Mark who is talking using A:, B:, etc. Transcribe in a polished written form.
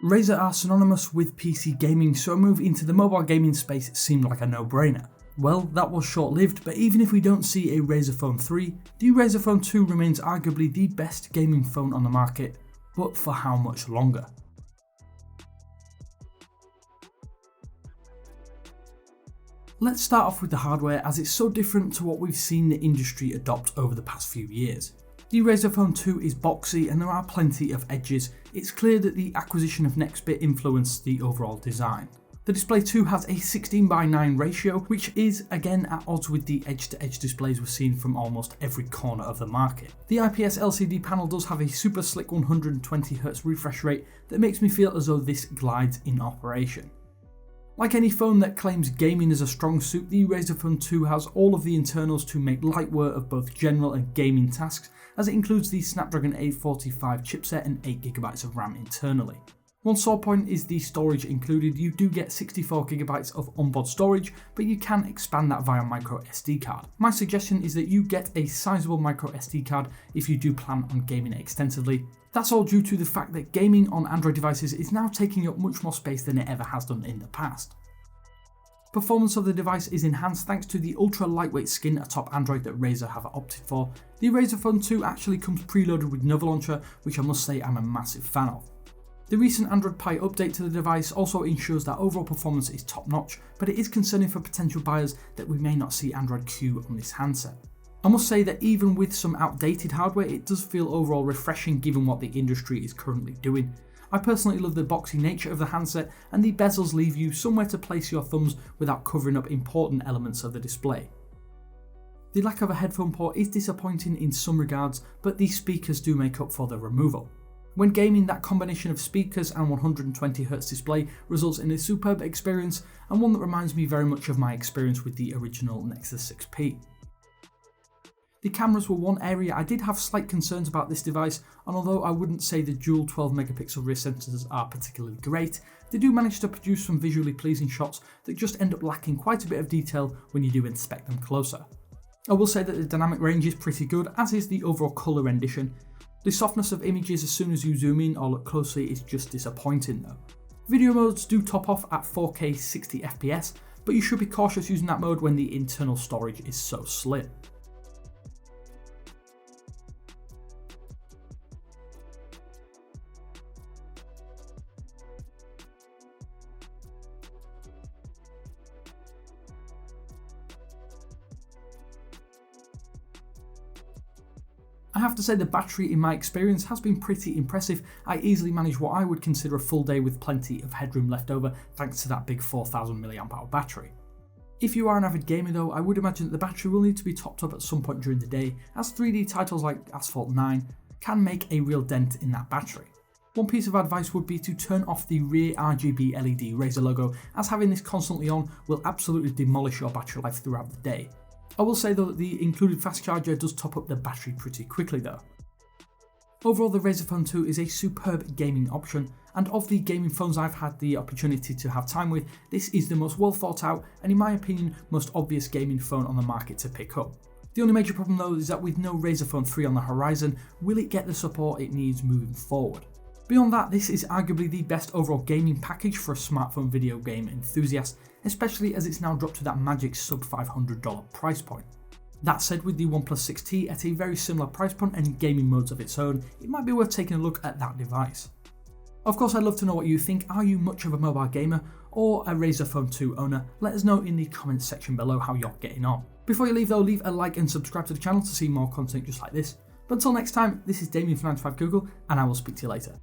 A: Razer are synonymous with PC gaming, so a move into the mobile gaming space seemed like a no-brainer. Well, that was short-lived, but even if we don't see a Razer Phone 3, the Razer Phone 2 remains arguably the best gaming phone on the market, but for how much longer? Let's start off with the hardware, as it's so different to what we've seen the industry adopt over the past few years. The Razer Phone 2 is boxy and there are plenty of edges. It's clear that the acquisition of Nextbit influenced the overall design. The display too has a 16:9 ratio, which is again at odds with the edge-to-edge displays we've seen from almost every corner of the market. The IPS LCD panel does have a super slick 120Hz refresh rate that makes me feel as though this glides in operation. Like any phone that claims gaming as a strong suit, the Razer Phone 2 has all of the internals to make light work of both general and gaming tasks, as it includes the Snapdragon 845 chipset and 8GB of RAM internally. One sore point is the storage included. You do get 64GB of onboard storage, but you can expand that via micro SD card. My suggestion is that you get a sizable micro SD card if you do plan on gaming extensively. That's all due to the fact that gaming on Android devices is now taking up much more space than it ever has done in the past. Performance of the device is enhanced thanks to the ultra lightweight skin atop Android that Razer have opted for. The Razer Phone 2 actually comes preloaded with Nova Launcher, which I must say I'm a massive fan of. The recent Android Pie update to the device also ensures that overall performance is top notch, but it is concerning for potential buyers that we may not see Android Q on this handset. I must say that even with some outdated hardware, it does feel overall refreshing given what the industry is currently doing. I personally love the boxy nature of the handset, and the bezels leave you somewhere to place your thumbs without covering up important elements of the display. The lack of a headphone port is disappointing in some regards, but these speakers do make up for the removal. When gaming, that combination of speakers and 120Hz display results in a superb experience, and one that reminds me very much of my experience with the original Nexus 6P. The cameras were one area I did have slight concerns about this device, and although I wouldn't say the dual 12MP rear sensors are particularly great, they do manage to produce some visually pleasing shots that just end up lacking quite a bit of detail when you do inspect them closer. I will say that the dynamic range is pretty good, as is the overall colour rendition. The softness of images as soon as you zoom in or look closely is just disappointing though. Video modes do top off at 4K 60fps, but you should be cautious using that mode when the internal storage is so slim. I have to say the battery in my experience has been pretty impressive. I easily manage what I would consider a full day with plenty of headroom left over thanks to that big 4000 mAh battery. If you are an avid gamer though, I would imagine that the battery will need to be topped up at some point during the day, as 3D titles like Asphalt 9 can make a real dent in that battery. One piece of advice would be to turn off the rear RGB LED Razer logo, as having this constantly on will absolutely demolish your battery life throughout the day. I will say though that the included fast charger does top up the battery pretty quickly though. Overall, the Razer Phone 2 is a superb gaming option, and of the gaming phones I've had the opportunity to have time with, this is the most well thought out and in my opinion most obvious gaming phone on the market to pick up. The only major problem though is that with no Razer Phone 3 on the horizon, will it get the support it needs moving forward? Beyond that, this is arguably the best overall gaming package for a smartphone video game enthusiast, especially as it's now dropped to that magic sub $500 price point. That said, with the OnePlus 6T at a very similar price point and gaming modes of its own, it might be worth taking a look at that device. Of course, I'd love to know what you think. Are you much of a mobile gamer or a Razer Phone 2 owner? Let us know in the comments section below how you're getting on. Before you leave though, leave a like and subscribe to the channel to see more content just like this. But until next time, this is Damien from 9to5Google, and I will speak to you later.